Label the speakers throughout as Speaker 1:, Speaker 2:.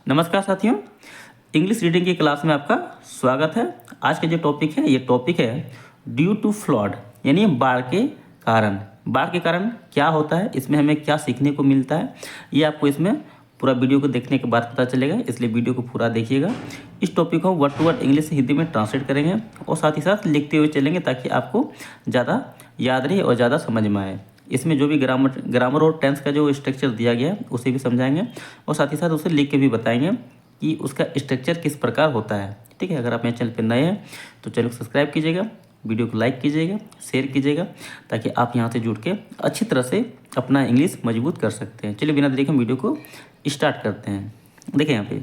Speaker 1: नमस्कार साथियों, English reading की क्लास में आपका स्वागत है। आज का जो टॉपिक है, ये टॉपिक है ड्यू टू फ्लड, यानी बाढ़ के कारण। बाढ़ के कारण क्या होता है, इसमें हमें क्या सीखने को मिलता है, ये आपको इसमें पूरा वीडियो को देखने के बाद पता चलेगा, इसलिए वीडियो को पूरा देखिएगा। इस टॉपिक को वर्ड टू वर्ड इंग्लिश से हिंदी में ट्रांसलेट करेंगे और साथ ही साथ लिखते हुए चलेंगे ताकि आपको ज़्यादा याद रहे और ज़्यादा समझ में आए। इसमें जो भी ग्रामर और टेंस का जो स्ट्रक्चर दिया गया है उसे भी समझाएंगे और साथ ही साथ उसे लिख के भी बताएंगे कि उसका स्ट्रक्चर किस प्रकार होता है। ठीक है, अगर आप मेरे चैनल पर नए हैं तो चैनल को सब्सक्राइब कीजिएगा, वीडियो को लाइक कीजिएगा, शेयर कीजिएगा ताकि आप यहाँ से जुड़ के अच्छी तरह से अपना इंग्लिश मजबूत कर सकते हैं। चलिए बिना देरी के हम वीडियो को स्टार्ट करते हैं। देखिए यहाँ पे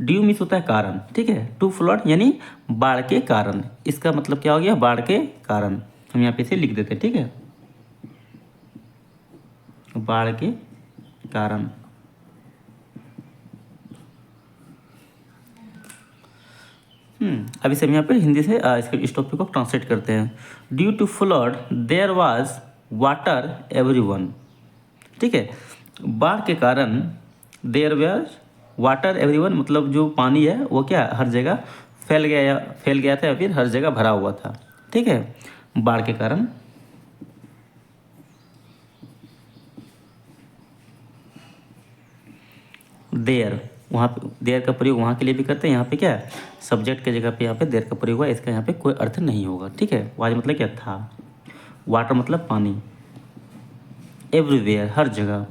Speaker 1: ड्यू मीन्स होता है कारण। ठीक है, टू फ्लड यानी बाढ़ के कारण। इसका मतलब क्या हो गया, बाढ़ के कारण। हम यहाँ पे इसे लिख देते हैं। ठीक है, बाढ़ के कारण। अब इसे हम यहाँ पे हिंदी से इस टॉपिक को ट्रांसलेट करते हैं। Due to flood there was water everyone. ठीक है, बाढ़ के कारण देयर वाज वाटर एवरीवन, मतलब जो पानी है वो क्या हर जगह फैल गया था या फिर हर जगह भरा हुआ था। ठीक है, बाढ़ के कारण। देयर, वहाँ पे देयर का प्रयोग वहाँ के लिए भी करते हैं। यहाँ पे क्या है, सब्जेक्ट के जगह पे यहाँ पे देयर का प्रयोग हुआ, इसका यहाँ पे कोई अर्थ नहीं होगा। ठीक है, वाज मतलब क्या था, वाटर मतलब पानी, एवरीवेयर हर जगह।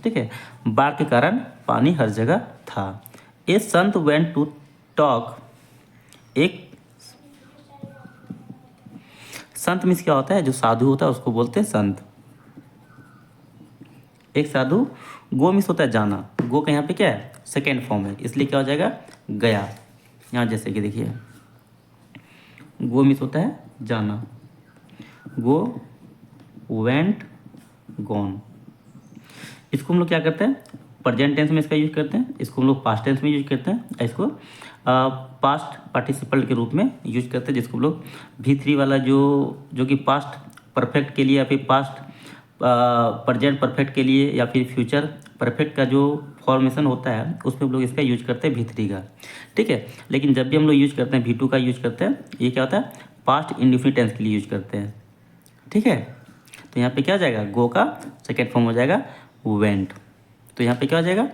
Speaker 1: ठीक है, बाढ़ के कारण पानी हर जगह था। ए संत वेंट टू टॉक, एक संत मीन्स क्या होता है, जो साधु होता है उसको बोलते हैं संत। एक साधु, गो मीन्स होता है जाना। गो का यहाँ पे क्या है, सेकेंड फॉर्म है, इसलिए क्या हो जाएगा, गया। यहाँ जैसे कि देखिए, गो मीन्स होता है जाना, गो, वेंट, गॉन। इसको हम लोग क्या करते हैं, प्रेजेंट टेंस में इसका यूज करते हैं, इसको हम लोग पास्ट टेंस में यूज करते हैं, इसको पास्ट पार्टिसिपल के रूप में यूज करते हैं, जिसको हम लोग V3 वाला जो कि पास्ट परफेक्ट के लिए या फिर पास्ट प्रेजेंट परफेक्ट के लिए या फिर फ्यूचर परफेक्ट का जो फॉर्मेशन होता है उसमें हम लोग इसका यूज करते हैं V3 का। ठीक है, लेकिन जब भी हम लोग यूज करते हैं V2 का यूज करते हैं, ये क्या होता है, पास्ट इंडेफिनिट टेंस के लिए यूज करते हैं। ठीक है, तो यहाँ पे क्या हो जाएगा, गो का सेकेंड फॉर्म हो जाएगा वेंट। तो यहाँ पे क्या हो जाएगा,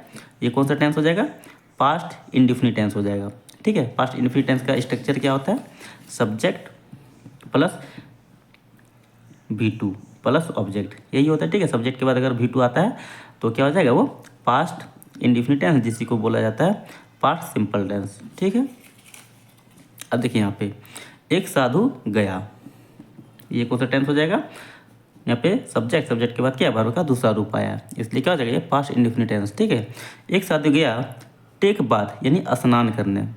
Speaker 1: ये कौन सा टेंस हो जाएगा, पास्ट इंडेफिनिट टेंस हो जाएगा। ठीक है, पास्ट इंडेफिनिट टेंस का स्ट्रक्चर क्या होता है, subject plus V2 plus object, यही होता है। ठीक है, सब्जेक्ट के बाद अगर V2 आता है तो क्या हो जाएगा, वो पास्ट इंडेफिनिट टेंस, जिसी को बोला जाता है पास्ट सिंपल टेंस। ठीक है, अब देखिए यहाँ पे एक साधु गया, ये कौन सा टेंस हो जाएगा, यहाँ पे सब्जेक्ट के बाद क्या, वर्ब का दूसरा रूप आया, इसलिए क्या हो जाएगा, ये पास्ट इंडेफिनिट टेंस। ठीक है, एक साधु गया टेक बाथ, यानी स्नान करने।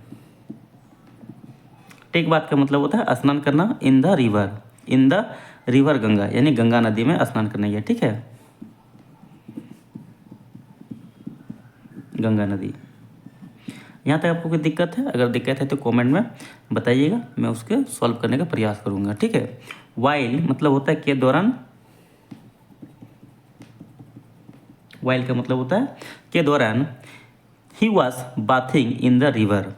Speaker 1: टेक बाथ का मतलब होता है स्नान करना, इन द रिवर गंगा, यानी गंगा नदी में स्नान करने गया। ठीक है, गंगा नदी। यहाँ तक आपको कोई दिक्कत है, अगर दिक्कत है तो कमेंट में बताइएगा, मैं उसके सॉल्व करने का प्रयास करूँगा। ठीक है, वाइल मतलब होता है के दौरान, वाइल का मतलब होता है के दौरान। He was bathing in the river,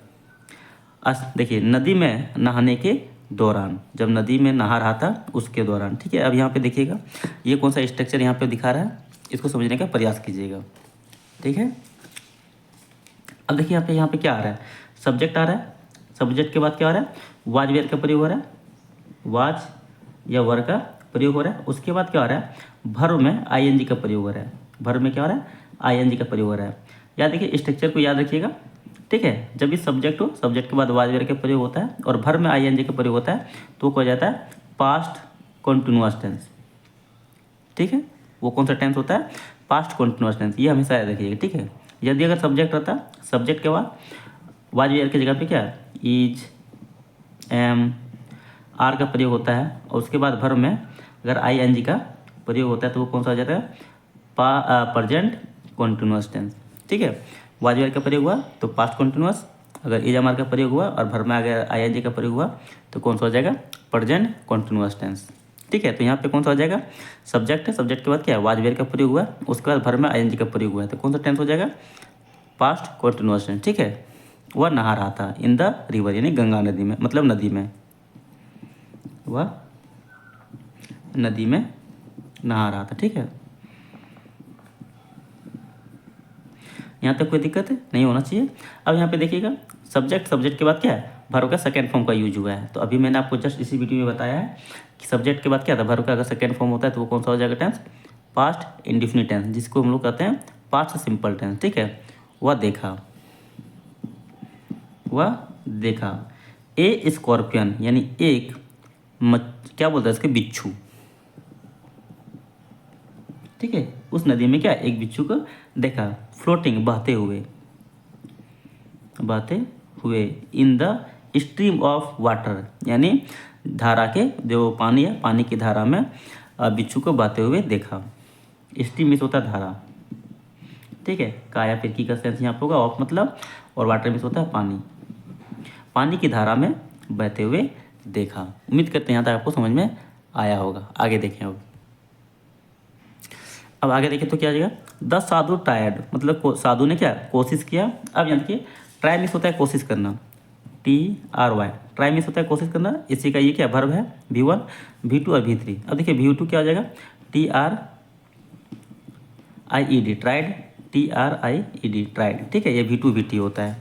Speaker 1: देखिए नदी में नहाने के दौरान, जब नदी में नहा रहा था उसके दौरान। ठीक है, अब यहाँ पे देखिएगा ये कौन सा स्ट्रक्चर यहाँ पे दिखा रहा है, इसको समझने का प्रयास कीजिएगा। ठीक है, अब देखिए यहाँ पे क्या आ रहा है, सब्जेक्ट आ रहा है, सब्जेक्ट के बाद क्या आ रहा है, वाज वेयर का प्रयोग हो रहा है, वाज या वर का प्रयोग हो रहा है। उसके बाद क्या हो रहा है, वर्ब में ING का प्रयोग हो रहा है, वर्ब में क्या हो रहा है, ING का प्रयोग हो रहा है। याद देखिए, स्ट्रक्चर को याद रखिएगा। ठीक है, जब भी सब्जेक्ट हो, सब्जेक्ट के बाद वाज वेयर का प्रयोग होता है और वर्ब में ING का प्रयोग होता है तो वो हो जाता है पास्ट कॉन्टिन्यूअस टेंस। ठीक है, वो कौन सा टेंस होता है, पास्ट कॉन्टिन्यूअस टेंस, ये हमेशा याद रखिएगा। ठीक है, यदि अगर सब्जेक्ट रहता, सब्जेक्ट के बाद वाज वेयर की जगह पे क्या है, इज, एम, आर का प्रयोग होता है और उसके बाद वर्ब में अगर ING का प्रयोग होता है तो वो कौन सा हो जाता है, प्रेजेंट कॉन्टिन्यूअस टेंस। ठीक है, वाज वेयर का प्रयोग हुआ तो पास्ट कॉन्टिन्यूअस, अगर इज एम आर का प्रयोग हुआ और वर्ब में अगर ING का प्रयोग हुआ तो कौन सा हो जाएगा, प्रेजेंट कॉन्टिन्यूअस टेंस। ठीक है, तो यहाँ पे कौन सा हो जाएगा, सब्जेक्ट है, सब्जेक्ट के बाद क्या है, वाज वेयर का प्रयोग हुआ, उसके बाद वर्ब में आईएनजी का प्रयोग हुआ है, तो कौन सा टेंस हो जाएगा, पास्ट कंटिन्यूअस टेंस। ठीक है, वह नहा रहा था इन द रिवर, यानी गंगा नदी में, मतलब नदी में, वह नदी में नहा रहा था। ठीक है, यहाँ तक कोई दिक्कत नहीं होना चाहिए। अब यहाँ पे देखिएगा, सब्जेक्ट के बाद क्या है, वर्ब का सेकेंड फॉर्म का यूज हुआ है। तो अभी मैंने आपको जस्ट इसी वीडियो में बताया है कि सब्जेक्ट के बाद क्या था, वर्ब का अगर सेकेंड फॉर्म होता है तो वो कौन सा हो जाएगा टेंस, पास्ट इंडिफिनिट टेंस, जिसको हम लोग कहते हैं पास्ट सिंपल टेंस। ठीक है, वह देखा, वह देखा ए स्कॉर्पियन, यानी एक क्या बोलता है इसके, बिच्छू। ठीक है, उस नदी में क्या, एक बिच्छू को देखा, फ्लोटिंग, बहते हुए in the stream of water, यानी धारा के, जो पानी है, पानी की धारा में बिच्छू को बहते हुए देखा। स्ट्रीम मिस होता है धारा। ठीक है, का या फिर की का सेंस यहाँ पे होगा, ऑफ मतलब, और वाटर मिस होता है पानी, पानी की धारा में बहते हुए देखा। उम्मीद करते हैं यहाँ तक आपको समझ में आया होगा। आगे देखें, अब आगे देखिए तो क्या आ जाएगा, द साधु टायर्ड, मतलब साधु ने क्या, कोशिश किया। अब यहाँ देखिए, ट्राई मिस होता है कोशिश करना, TRY, ट्राई मिस होता है कोशिश करना, इसी का ये क्या वर्ब है, V1, V2 और V3। अब देखिए V2 क्या हो जाएगा, TRIED, ट्राइड, TRIED, ट्राइड। ठीक है, ये V2 VT होता है।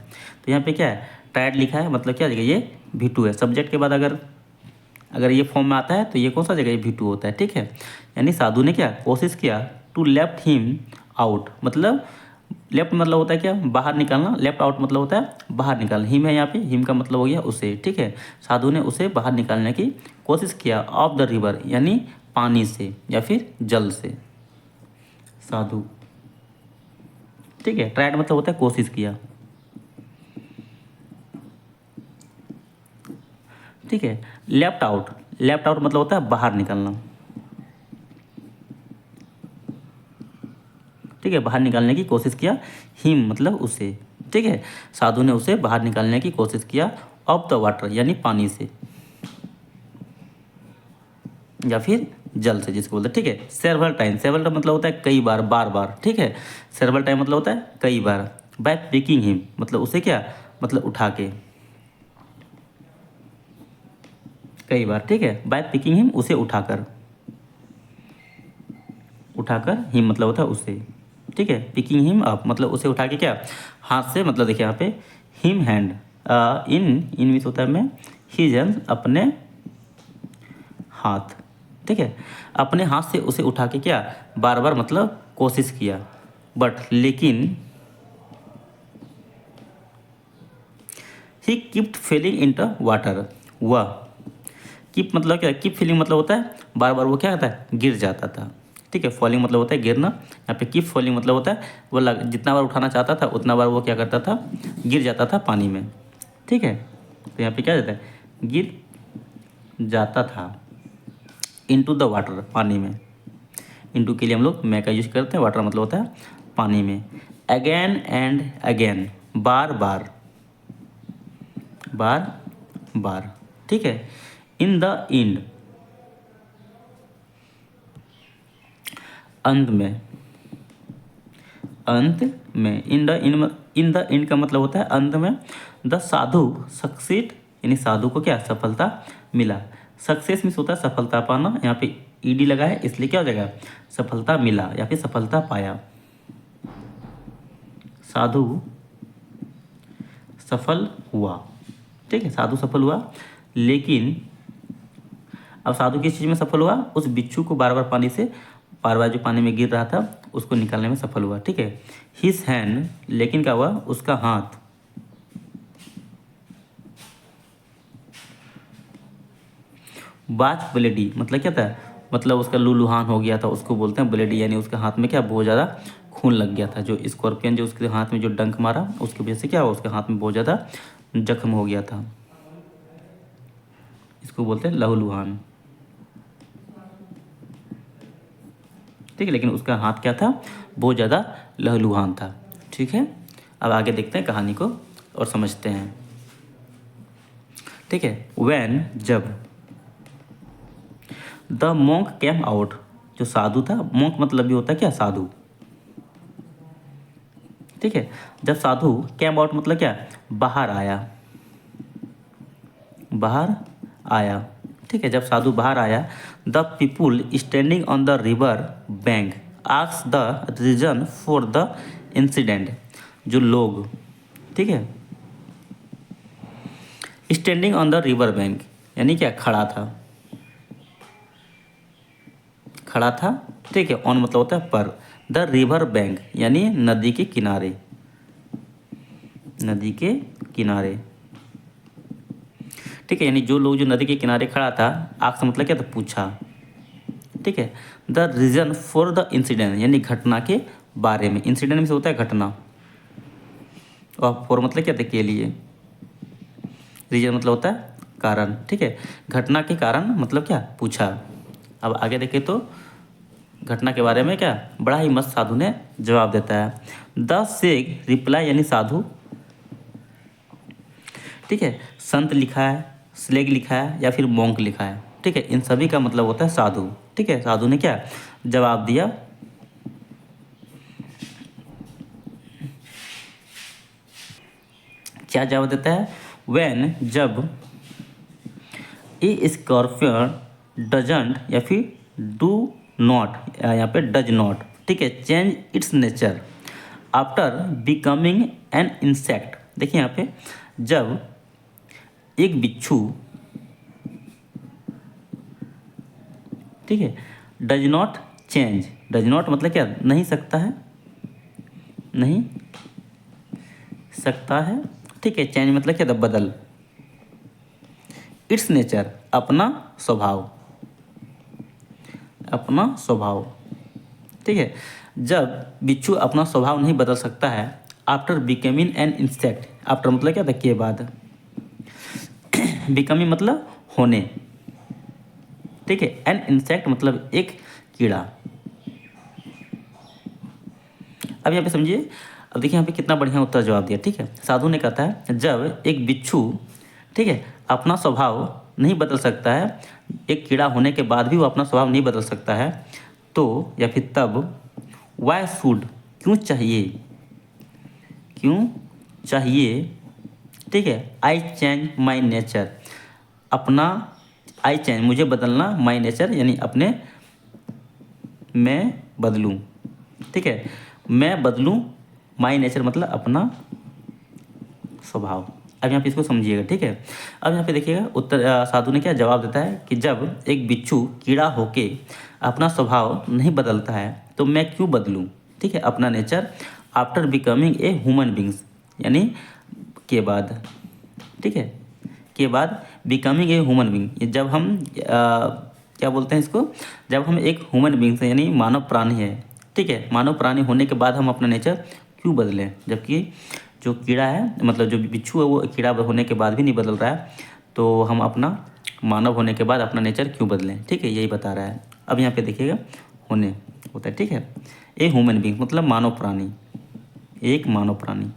Speaker 1: तो यहाँ पे क्या है, ट्राइड लिखा है, मतलब क्या जगह, ये V2 है। सब्जेक्ट के बाद अगर ये फॉर्म में आता है तो ये कौन सा जगह, ये V2 होता है। ठीक है, यानी साधु ने क्या, कोशिश किया, टू लेफ्ट हिम आउट, मतलब लेफ्ट मतलब होता है क्या, बाहर निकालना, लेफ्ट आउट मतलब होता है बाहर निकालना, हिम है यहाँ पे, हिम का मतलब हो गया उसे। ठीक है, साधु ने उसे बाहर निकालने की कोशिश किया, ऑफ द रिवर, यानी पानी से या फिर जल से, साधु। ठीक है, ट्राइड मतलब होता है कोशिश किया। ठीक है, लेफ्ट आउट मतलब होता है बाहर निकलना। ठीक है, बाहर निकालने की कोशिश किया, हिम मतलब उसे। ठीक है, साधु ने उसे बाहर निकालने की कोशिश किया, ऑफ द वाटर, यानी पानी से या फिर जल से, जिसको बोलते हैं। ठीक है, सेवरल टाइम मतलब होता है कई बार, बार बार। ठीक है, सेवरल टाइम मतलब होता है कई बार। बाय पिकिंग हिम मतलब उसे क्या, मतलब उठा के, कई बार। ठीक है, बाय पिकिंग हिम उसे उठाकर, हिम मतलब होता है उसे। ठीक है, पिकिंग हिम अप मतलब उसे उठा के क्या, हाथ से, मतलब देखिए यहाँ पे हिम हैंड, इन मीन्स होता है में, हिज हैंड अपने हाथ। ठीक है, अपने हाथ से उसे उठा के क्या, बार बार मतलब कोशिश किया, बट लेकिन ही कीप्ट फेलिंग इनटू वाटर, वह कीप मतलब क्या, कीप फीलिंग मतलब होता है बार बार वो क्या होता है, गिर जाता था। ठीक है, फॉलिंग मतलब होता है गिरना, यहाँ पे कीप फॉलिंग मतलब होता है वो जितना बार उठाना चाहता था उतना बार वो क्या करता था, गिर जाता था पानी में। ठीक है, तो यहाँ पे क्या जाता है, गिर जाता था, इनटू द वाटर, पानी में। इनटू के लिए हम लोग मैं का यूज करते हैं, वाटर मतलब होता है पानी में। अगेन एंड अगेन, बार बार, बार बार। ठीक है, इन द एंड, अंत में, इन द एंड का मतलब होता है अंत में। द साधु सक्सीड, यानी साधु को क्या, सफलता मिला। सक्सेस मीन्स होता है सफलता पाना, यहाँ पे ईडी लगा है इसलिए क्या हो जाएगा, सफलता मिला या फिर सफलता पाया। साधु सफल हुआ। ठीक है, साधु सफल हुआ, लेकिन अब साधु किस चीज़ में सफल हुआ, उस बिच्छू को बार बार पानी से, बार बार जो पानी में गिर रहा था उसको निकालने में सफल हुआ। ठीक है, हिज हैंड, लेकिन क्या हुआ, उसका हाथ, बाज ब्लेडी मतलब क्या था, मतलब उसका लूलुहान हो गया था, उसको बोलते हैं ब्लेडी, यानी उसके हाथ में क्या, बहुत ज़्यादा खून लग गया था। जो स्कॉर्पियन जो उसके हाथ में जो डंक मारा उसकी वजह से क्या हुआ, उसके हाथ में बहुत ज़्यादा जख्म हो गया था, इसको बोलते हैं लहूलुहान। ठीक है, लेकिन उसका हाथ क्या था, बहुत ज़्यादा लहूलुहान था। ठीक है, अब आगे देखते हैं कहानी को और समझते हैं। ठीक है, व्हेन जब, द मॉन्क केम आउट, जो साधु था, मॉन्क मतलब भी होता है क्या, साधु, ठीक है। जब साधु केम आउट मतलब क्या, बाहर आया, बाहर आया, ठीक है। जब साधु बाहर आया, the people standing on the river bank ask the reason for the incident, जो लोग, ठीक है, standing on the river bank यानी क्या, खड़ा था, खड़ा था, ठीक है। ऑन मतलब होता है पर, द रिवर बैंक यानी नदी के किनारे, नदी के किनारे, ठीक है। यानी जो लोग, जो नदी के किनारे खड़ा था, आस्क मतलब क्या था, पूछा, ठीक है। The reason for the incident यानी घटना के बारे में, इंसिडेंट में से होता है घटना, और फॉर मतलब क्या था, के लिए, रीजन मतलब होता है कारण, ठीक है। घटना के कारण मतलब क्या, पूछा। अब आगे देखें तो घटना के बारे में क्या, बड़ा ही मस्त साधु ने जवाब देता है। द सेग रिप्लाई यानी साधु, ठीक है। संत लिखा है, स्लेग लिखा है या फिर मॉन्क लिखा है, ठीक है। इन सभी का मतलब होता है साधु, ठीक है। साधु ने क्या जवाब दिया, क्या जवाब देता है, व्हेन, जब, ए स्कॉर्पियन डजंट या फिर डू नॉट, यहाँ पे डज नॉट, ठीक है, change it's nature after becoming an insect. देखिए यहाँ पे, जब एक बिच्छू, ठीक है, does not change, does not मतलब क्या, नहीं सकता है, नहीं सकता है, ठीक है। चेंज मतलब क्या, बदल, इट्स नेचर अपना स्वभाव, अपना स्वभाव, ठीक है। जब बिच्छू अपना स्वभाव नहीं बदल सकता है, after becoming an insect, after मतलब क्या था, के बाद, बिकमिंग मतलब होने, ठीक है। एन इंसेक्ट मतलब एक कीड़ा। अब यहाँ पे समझिए, अब देखिए यहाँ पे कितना बढ़िया उत्तर जवाब दिया, ठीक है। साधु ने कहता है, जब एक बिच्छू, ठीक है, अपना स्वभाव नहीं बदल सकता है, एक कीड़ा होने के बाद भी वो अपना स्वभाव नहीं बदल सकता है, तो या फिर तब, वाई शुड क्यों चाहिए, क्यों चाहिए, ठीक है, आई चेंज माई नेचर, अपना, आई चेंज मुझे बदलना, माई नेचर यानी अपने, मैं बदलूं, ठीक है, मैं बदलूं, माई नेचर मतलब अपना स्वभाव। अब यहाँ पे इसको समझिएगा, ठीक है। अब यहाँ पे देखिएगा उत्तर, साधु ने क्या जवाब देता है कि जब एक बिच्छू कीड़ा होके अपना स्वभाव नहीं बदलता है, तो मैं क्यों बदलूं, ठीक है, अपना nature, after becoming a human beings यानी के बाद, ठीक है, के बाद, बिकमिंग ए ह्यूमन बींग जब हम क्या बोलते हैं इसको, जब हम एक ह्यूमन बींग्स हैं यानी मानव प्राणी है, ठीक है, मानव प्राणी होने के बाद हम अपना नेचर क्यों बदलें, जबकि जो कीड़ा है, मतलब जो बिच्छू है, वो कीड़ा होने के बाद भी नहीं बदल रहा है, तो हम अपना मानव होने के बाद अपना नेचर क्यों बदलें, ठीक है, यही बता रहा है। अब यहाँ पे देखिएगा, होने होता है, ठीक है, ए ह्यूमन बींग मतलब मानव प्राणी, एक मानव प्राणी,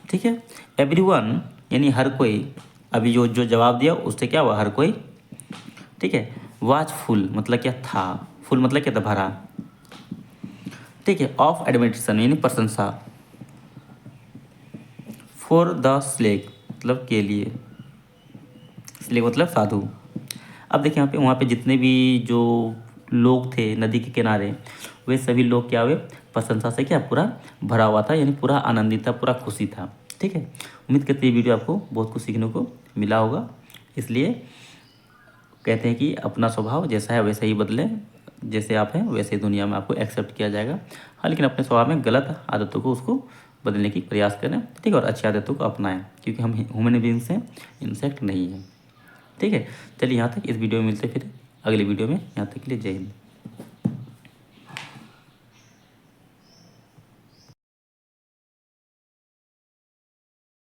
Speaker 1: ठीक है। एवरीवन यानी हर कोई, अभी जो जो जवाब दिया उससे क्या हुआ, हर कोई, ठीक है। वाज फुल मतलब क्या था, फुल मतलब क्या था, भरा, ठीक है। ऑफ एडमिनिस्ट्रेशन यानी प्रशंसा, फॉर द स्लेक मतलब के लिए, स्लेक मतलब साधु। अब देखिए यहाँ पे, वहाँ पे जितने भी जो लोग थे नदी के किनारे, वे सभी लोग क्या हुए, प्रशंसा से क्या पूरा भरा हुआ था, यानी पूरा आनंदित था, पूरा खुशी था, ठीक है। उम्मीद करते हैं वीडियो आपको बहुत कुछ सीखने को मिला होगा, इसलिए कहते हैं कि अपना स्वभाव जैसा है वैसे ही बदलें, जैसे आप हैं वैसे ही दुनिया में आपको एक्सेप्ट किया जाएगा। हाँ, लेकिन अपने स्वभाव में गलत आदतों को उसको बदलने की प्रयास करें, ठीक है, और अच्छी आदतों को अपनाएं, क्योंकि हम ह्यूमन बींग्स हैं, इंसेक्ट नहीं है, ठीक है। चलिए यहाँ तक इस वीडियो में मिलते, फिर अगली वीडियो में, यहाँ तक के लिए जय हिंद।